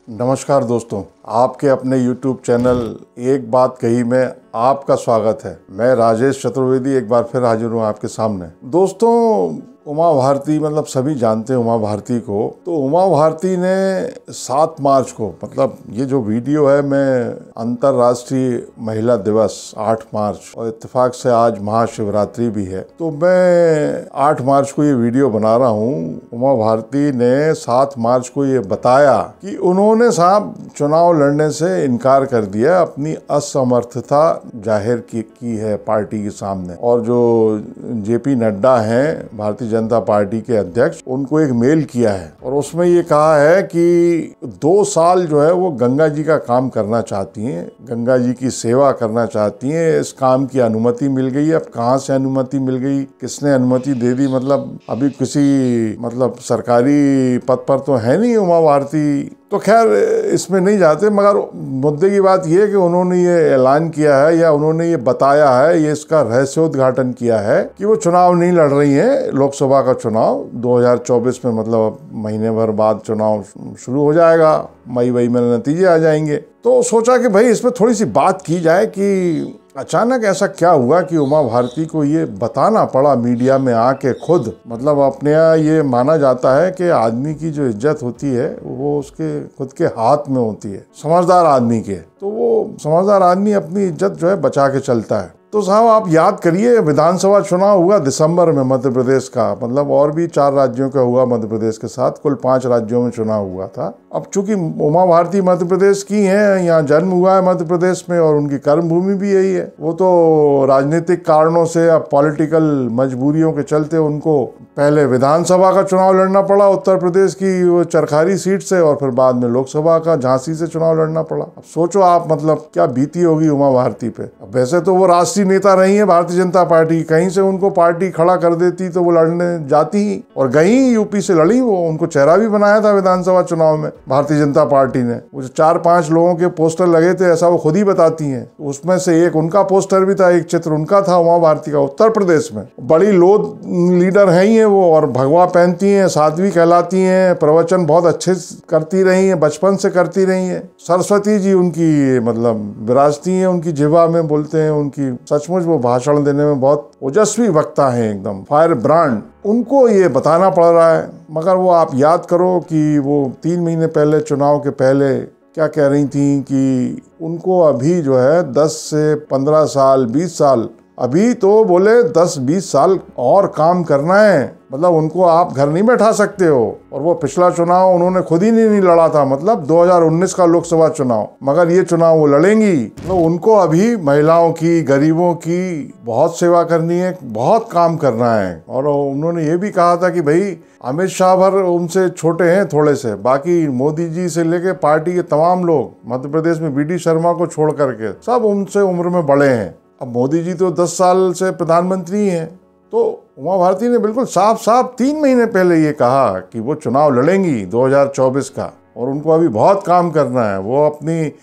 नमस्कार दोस्तों, आपके अपने YouTube चैनल एक बात कही में आपका स्वागत है। मैं राजेश चतुर्वेदी एक बार फिर हाजिर हूँ आपके सामने। दोस्तों, उमा भारती मतलब सभी जानते हैं उमा भारती को। तो उमा भारती ने 7 मार्च को, मतलब ये जो वीडियो है, मैं अंतर्राष्ट्रीय महिला दिवस 8 मार्च और इत्तेफाक से आज महाशिवरात्रि भी है, तो मैं 8 मार्च को ये वीडियो बना रहा हूँ। उमा भारती ने 7 मार्च को ये बताया कि उन्होंने साहब चुनाव लड़ने से इनकार कर दिया, अपनी असमर्थता जाहिर की है पार्टी के सामने। और जो जेपी नड्डा हैं, भारतीय जनता पार्टी के अध्यक्ष, उनको एक मेल किया है और उसमें ये कहा है कि 2 साल जो है वो गंगा जी का काम करना चाहती हैं, गंगा जी की सेवा करना चाहती हैं। इस काम की अनुमति मिल गई है। अब कहाँ से अनुमति मिल गई, किसने अनुमति दे दी, मतलब अभी किसी सरकारी पद पर तो है नहीं उमा भारती। तो खैर इसमें नहीं जाते, मगर मुद्दे की बात यह है कि उन्होंने ये ऐलान किया है या उन्होंने ये बताया है, ये इसका रहस्योद्घाटन किया है कि वो चुनाव नहीं लड़ रही हैं। लोकसभा का चुनाव 2024 में, मतलब महीने भर बाद चुनाव शुरू हो जाएगा, मई में नतीजे आ जाएंगे। तो सोचा कि भाई इसमें थोड़ी सी बात की जाए कि अचानक ऐसा क्या हुआ कि उमा भारती को ये बताना पड़ा मीडिया में आके खुद। मतलब अपने यहाँ ये माना जाता है कि आदमी की जो इज्जत होती है वो उसके खुद के हाथ में होती है, समझदार आदमी के। तो वो समझदार आदमी अपनी इज्जत जो है बचा के चलता है। तो साहब आप याद करिए, विधानसभा चुनाव हुआ दिसंबर में मध्य प्रदेश का, मतलब और भी 4 राज्यों का हुआ मध्य प्रदेश के साथ, कुल 5 राज्यों में चुनाव हुआ था। अब चूंकि उमा भारती मध्य प्रदेश की हैं, यहाँ जन्म हुआ है मध्य प्रदेश में और उनकी कर्मभूमि भी यही है, वो तो राजनीतिक कारणों से, अब पॉलिटिकल मजबूरियों के चलते उनको पहले विधानसभा का चुनाव लड़ना पड़ा उत्तर प्रदेश की वो चरखारी सीट से, और फिर बाद में लोकसभा का झांसी से चुनाव लड़ना पड़ा। अब सोचो आप, मतलब क्या बीती होगी उमा भारती पे। अब वैसे तो वो राष्ट्रीय नेता रही है भारतीय जनता पार्टी, कहीं से उनको पार्टी खड़ा कर देती तो वो लड़ने जाती ही, और गई यूपी से लड़ी। वो उनको चेहरा भी बनाया था विधानसभा चुनाव में भारतीय जनता पार्टी ने। वो 4-5 लोगों के पोस्टर लगे थे, ऐसा वो खुद ही बताती हैं। उसमें से एक उनका पोस्टर भी था, एक चित्र उनका था उमा भारती का, उत्तर प्रदेश में। बड़ी लोध लीडर है ही वो, और भगवा पहनती हैं, साध्वी कहलाती हैं, प्रवचन बहुत अच्छे करती रही हैं, बचपन से करती रही हैं। सरस्वती जी उनकी मतलब विराजती हैं, उनकी जिह्वा में बोलते हैं, उनकी सचमुच वो भाषण देने में बहुत ओजस्वी वक्ता हैं, एकदम फायर ब्रांड। उनको ये बताना पड़ रहा है। मगर वो आप याद करो कि वो 3 महीने पहले, चुनाव के पहले, क्या कह रही थी कि उनको अभी जो है 10 से 15 साल, 20 साल, अभी तो बोले 10-20 साल और काम करना है। मतलब उनको आप घर नहीं बैठा सकते हो। और वो पिछला चुनाव उन्होंने खुद ही नहीं लड़ा था, मतलब 2019 का लोकसभा चुनाव, मगर ये चुनाव वो लड़ेंगी। तो उनको अभी महिलाओं की, गरीबों की बहुत सेवा करनी है, बहुत काम करना है। और उन्होंने ये भी कहा था कि भाई अमित शाह भर उनसे छोटे हैं थोड़े से, बाकी मोदी जी से लेके पार्टी के तमाम लोग, मध्य प्रदेश में BD शर्मा को छोड़ करके सब उनसे उम्र में बड़े हैं। अब मोदी जी तो 10 साल से प्रधानमंत्री हैं। तो उमा भारती ने बिल्कुल साफ साफ 3 महीने पहले ये कहा कि वो चुनाव लड़ेंगी 2024 का, और उनको अभी बहुत काम करना है। वो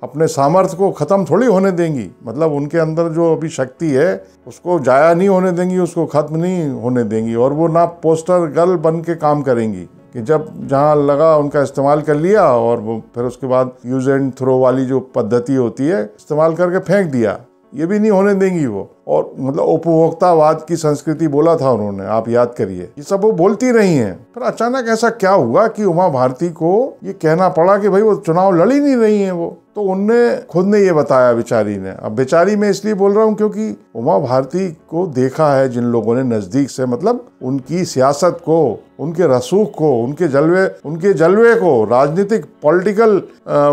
अपने सामर्थ्य को खत्म थोड़ी होने देंगी। मतलब उनके अंदर जो अभी शक्ति है उसको जाया नहीं होने देंगी, उसको खत्म नहीं होने देंगी। और वो ना पोस्टर गर्ल बन के काम करेंगी कि जब जहाँ लगा उनका इस्तेमाल कर लिया और वो फिर उसके बाद यूज एंड थ्रो वाली जो पद्धति होती है इस्तेमाल करके फेंक दिया, ये भी नहीं होने देंगी वो। और मतलब उपभोक्तावाद की संस्कृति बोला था उन्होंने, आप याद करिए। ये सब वो बोलती रही हैं। फिर अचानक ऐसा क्या हुआ कि उमा भारती को ये कहना पड़ा कि भाई वो चुनाव लड़ ही नहीं रही हैं वो। तो उनने खुद ने ये बताया, बेचारी ने। अब बेचारी मैं इसलिए बोल रहा हूँ क्योंकि उमा भारती को देखा है जिन लोगों ने नजदीक से, मतलब उनकी सियासत को, उनके रसूख को, उनके जलवे को, राजनीतिक पॉलिटिकल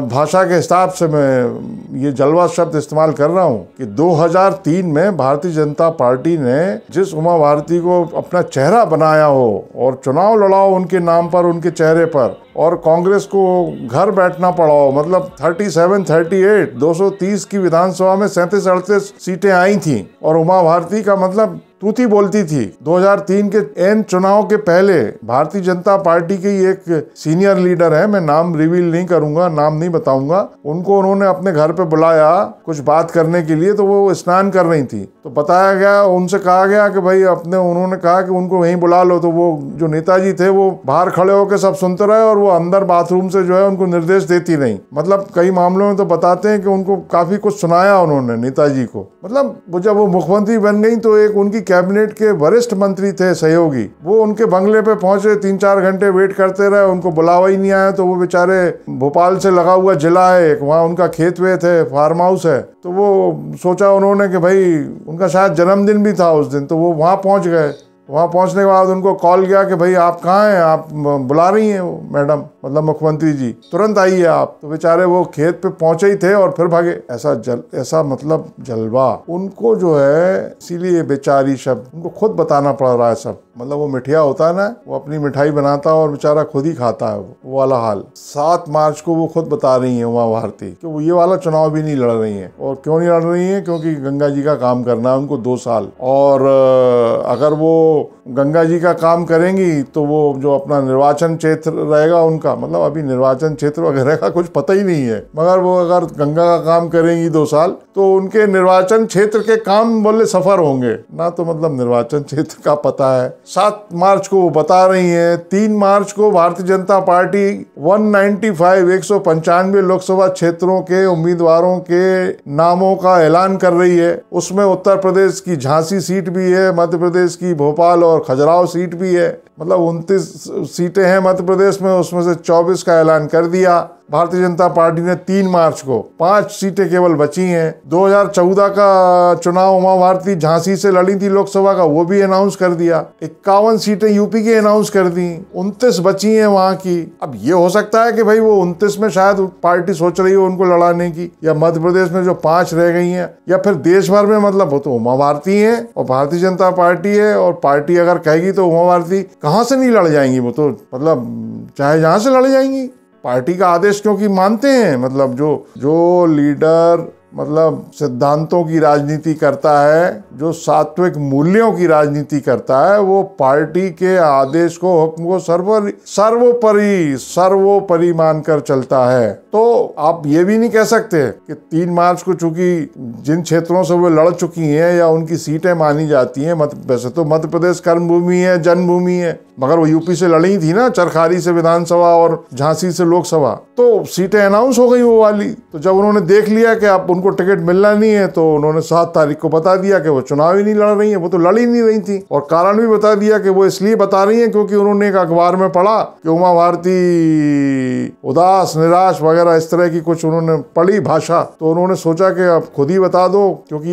भाषा के हिसाब से मैं ये जलवा शब्द इस्तेमाल कर रहा हूँ कि 2003 में भारतीय जनता पार्टी ने जिस उमा भारती को अपना चेहरा बनाया हो और चुनाव लड़ाओ उनके नाम पर, उनके चेहरे पर, और कांग्रेस को घर बैठना पड़ा हो, मतलब 37-38 230 की विधानसभा में 37-38 सीटें आई थी, और उमा भारती का मतलब तूती बोलती थी। 2003 के एन चुनाव के पहले भारतीय जनता पार्टी की एक सीनियर लीडर है, मैं नाम रिवील नहीं करूंगा, नाम नहीं बताऊंगा, उनको उन्होंने अपने घर पे बुलाया कुछ बात करने के लिए, तो वो स्नान कर रही थी। तो बताया गया, उनसे कहा गया कि भाई उन्होंने कहा कि उनको वहीं बुला लो। तो वो जो नेताजी थे वो बाहर खड़े होकर सब सुनते रहे और वो अंदर बाथरूम से जो है उनको निर्देश देती नहीं। मतलब कई मामलों में तो बताते हैं कि उनको काफी कुछ सुनाया उन्होंने नेताजी को। मतलब जब वो मुख्यमंत्री बन गई तो एक उनकी कैबिनेट के वरिष्ठ मंत्री थे सहयोगी, वो उनके बंगले पे पहुंचे, 3-4 घंटे वेट करते रहे, उनको बुलावा ही नहीं आया। तो वो बेचारे, भोपाल से लगा हुआ जिला है एक, वहाँ उनका खेत वेत है, फार्म हाउस है, तो वो सोचा उन्होंने कि भाई उनका शायद जन्मदिन भी था उस दिन, तो वो वहाँ पहुँच गए। वहाँ पहुँचने के बाद उनको कॉल किया कि भाई आप कहाँ हैं, आप बुला रही हैं वो मैडम, मतलब मुख्यमंत्री जी, तुरंत आइए आप। तो बेचारे वो खेत पे पहुंचे ही थे और फिर भागे। ऐसा मतलब जलवा उनको जो है, इसीलिए बेचारी शब्द उनको खुद बताना पड़ रहा है सब। मतलब वो मिठिया होता है ना, वो अपनी मिठाई बनाता है और बेचारा खुद ही खाता है, वो वाला हाल। 7 मार्च को वो खुद बता रही है उमा भारती कि वो ये वाला चुनाव भी नहीं लड़ रही है। और क्यों नहीं लड़ रही है? क्योंकि गंगा जी का काम करना है उनको 2 साल, और अगर वो गंगा जी का काम करेंगी तो वो जो अपना निर्वाचन क्षेत्र रहेगा उनका, मतलब अभी निर्वाचन क्षेत्र वगैरह का कुछ पता ही नहीं है, मगर वो अगर गंगा का काम करेंगी 2 साल तो उनके निर्वाचन क्षेत्र के काम बोले सफर होंगे ना, तो मतलब निर्वाचन क्षेत्र का पता है। 7 मार्च को वो बता रही हैं। 3 मार्च को भारतीय जनता पार्टी 195 लोकसभा क्षेत्रों के उम्मीदवारों के नामों का ऐलान कर रही है। उसमें उत्तर प्रदेश की झांसी सीट भी है, मध्य प्रदेश की भोपाल और खजुराहो सीट भी है। मतलब 29 सीटें हैं मध्य प्रदेश में, उसमें से 24 का ऐलान कर दिया भारतीय जनता पार्टी ने 3 मार्च को। 5 सीटें केवल बची हैं। 2014 का चुनाव उमा भारती झांसी से लड़ी थी लोकसभा का, वो भी अनाउंस कर दिया। 51 सीटें यूपी की अनाउंस कर दी, 29 बची हैं वहां की। अब ये हो सकता है कि भाई वो 29 में शायद पार्टी सोच रही हो उनको लड़ाने की, या मध्य प्रदेश में जो 5 रह गई हैं, या फिर देश भर में। मतलब वो तो उमा भारती है और भारतीय जनता पार्टी है, और पार्टी अगर कहेगी तो उमा भारती कहाँ से नहीं लड़ जाएंगी, वो तो मतलब चाहे जहां से लड़ जाएंगी। पार्टी का आदेश क्योंकि मानते हैं। मतलब जो लीडर मतलब सिद्धांतों की राजनीति करता है, जो सात्विक मूल्यों की राजनीति करता है, वो पार्टी के आदेश को, हुक्म को सर्वोपरि मानकर चलता है। तो आप ये भी नहीं कह सकते कि 3 मार्च को चूंकि जिन क्षेत्रों से वो लड़ चुकी हैं या उनकी सीटें मानी जाती हैं, वैसे तो मध्य प्रदेश कर्मभूमि है, जन्मभूमि है, मगर वो यूपी से लड़ी थी ना, चरखारी से विधानसभा और झांसी से लोकसभा, तो सीटें अनाउंस हो गई वो वाली। तो जब उन्होंने देख लिया कि अब उनको टिकट मिलना नहीं है, तो उन्होंने 7 तारीख को बता दिया कि वो चुनाव ही नहीं लड़ रही है, वो तो लड़ ही नहीं रही थी। और कारण भी बता दिया कि वो इसलिए बता रही है क्योंकि उन्होंने एक अखबार में पढ़ा कि उमा भारती उदास, निराश वगैरह इस तरह की कुछ उन्होंने पढ़ी भाषा, तो उन्होंने सोचा कि अब खुद ही बता दो, क्योंकि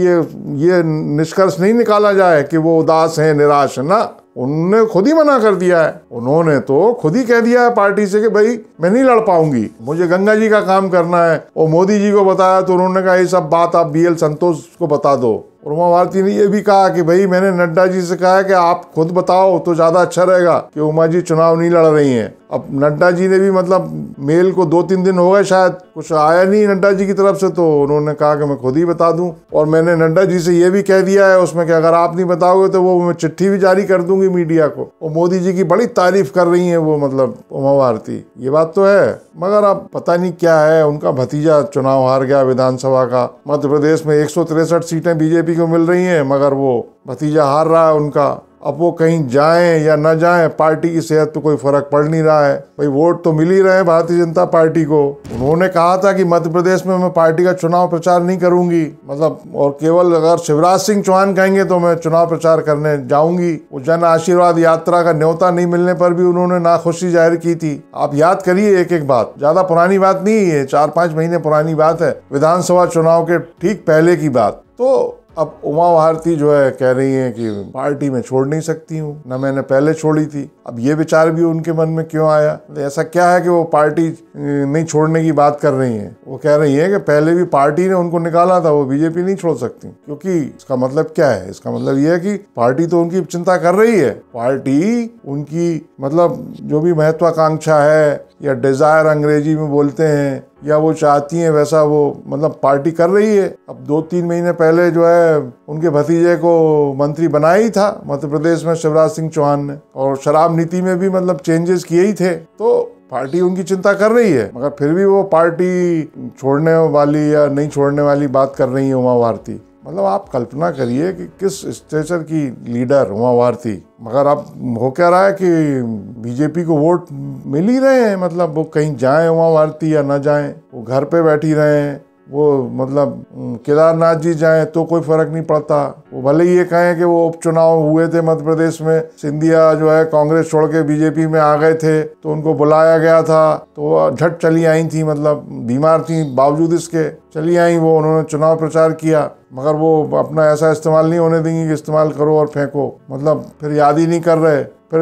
ये निष्कर्ष नहीं निकाला जाए कि वो उदास है, निराश है ना। उन्होंने खुद ही मना कर दिया है। उन्होंने तो खुद ही कह दिया है पार्टी से कि भाई मैं नहीं लड़ पाऊंगी, मुझे गंगा जी का काम करना है। और मोदी जी को बताया तो उन्होंने कहा ये सब बात आप BL संतोष को बता दो। और उमा भारती ने ये भी कहा कि भाई मैंने नड्डा जी से कहा है कि आप खुद बताओ तो ज्यादा अच्छा रहेगा कि उमा जी चुनाव नहीं लड़ रही हैं। अब नड्डा जी ने भी मतलब मेल को 2-3 दिन हो गए, शायद कुछ आया नहीं नड्डा जी की तरफ से, तो उन्होंने कहा कि मैं खुद ही बता दूं। और मैंने नड्डा जी से ये भी कह दिया है उसमें कि अगर आप नहीं बताओगे तो वो मैं चिट्ठी भी जारी कर दूंगी मीडिया को। और मोदी जी की बड़ी तारीफ कर रही है वो, मतलब उमा भारती, ये बात तो है। मगर अब पता नहीं क्या है, उनका भतीजा चुनाव हार गया विधानसभा का। मध्य प्रदेश में 163 सीटें बीजेपी को मिल रही हैं, मगर वो भतीजा हार रहा है उनका। अब वो कहीं जाएं या न जाएं, पार्टी की सेहत पे कोई फर्क पड़ नहीं रहा है। भाई वोट तो मिल ही रहे हैं भारतीय जनता पार्टी को। उन्होंने कहा था कि मध्य प्रदेश में मैं पार्टी का चुनाव प्रचार नहीं करूंगी, मतलब, और केवल अगर शिवराज सिंह चौहान कहेंगे तो मैं चुनाव प्रचार करने जाऊंगी। वो जन आशीर्वाद यात्रा का न्योता नहीं मिलने पर भी उन्होंने नाखुशी जाहिर की थी। आप याद करिए एक एक बात, ज्यादा पुरानी बात नहीं है, 4-5 महीने पुरानी बात है, विधानसभा चुनाव के ठीक पहले की बात। तो अब उमा भारती जो है कह रही है कि पार्टी में छोड़ नहीं सकती हूँ, न मैंने पहले छोड़ी थी। अब ये विचार भी उनके मन में क्यों आया? ऐसा क्या है कि वो पार्टी नहीं छोड़ने की बात कर रही है? वो कह रही है कि पहले भी पार्टी ने उनको निकाला था, वो बीजेपी नहीं छोड़ सकती। क्योंकि इसका मतलब क्या है? इसका मतलब ये है कि पार्टी तो उनकी चिंता कर रही है, पार्टी उनकी मतलब जो भी महत्वाकांक्षा है या डिजायर अंग्रेजी में बोलते हैं, या वो चाहती हैं वैसा वो मतलब पार्टी कर रही है। अब 2-3 महीने पहले जो है उनके भतीजे को मंत्री बनाया ही था मध्य प्रदेश में शिवराज सिंह चौहान ने, और शराब नीति में भी मतलब चेंजेस किए ही थे। तो पार्टी उनकी चिंता कर रही है, मगर फिर भी वो पार्टी छोड़ने वाली या नहीं छोड़ने वाली बात कर रही है उमा भारती। मतलब आप कल्पना करिए कि किस स्टेचर की लीडर उमा भारती, मगर अब हो क्या रहा है कि बीजेपी को वोट मिल ही रहे हैं। मतलब वो कहीं जाएं उमा भारती या ना जाएं, वो घर पे बैठी रहें, वो मतलब केदारनाथ जी जाएं तो कोई फर्क नहीं पड़ता। वो भले ही ये कहें कि वो उपचुनाव हुए थे मध्य प्रदेश में, सिंधिया जो है कांग्रेस छोड़ के बीजेपी में आ गए थे तो उनको बुलाया गया था, तो वो झट चली आई थी, मतलब बीमार थी, बावजूद इसके चली आई वो, उन्होंने चुनाव प्रचार किया। मगर वो अपना ऐसा इस्तेमाल नहीं होने देंगी कि इस्तेमाल करो और फेंको, मतलब फिर याद ही नहीं कर रहे, फिर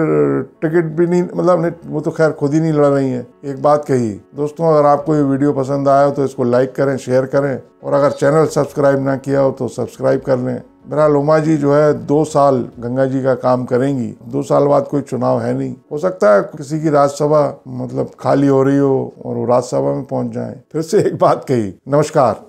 टिकट भी नहीं, मतलब वो तो खैर खुद ही नहीं लड़ रही हैं। एक बात कही दोस्तों, अगर आपको ये वीडियो पसंद आया हो तो इसको लाइक करें, शेयर करें, और अगर चैनल सब्सक्राइब ना किया हो तो सब्सक्राइब कर लें। बहरहाल उमा जी जो है 2 साल गंगा जी का काम करेंगी। 2 साल बाद कोई चुनाव है नहीं, हो सकता है किसी की राज्यसभा मतलब खाली हो रही हो और वो राज्यसभा में पहुंच जाए। फिर से एक बात कही, नमस्कार।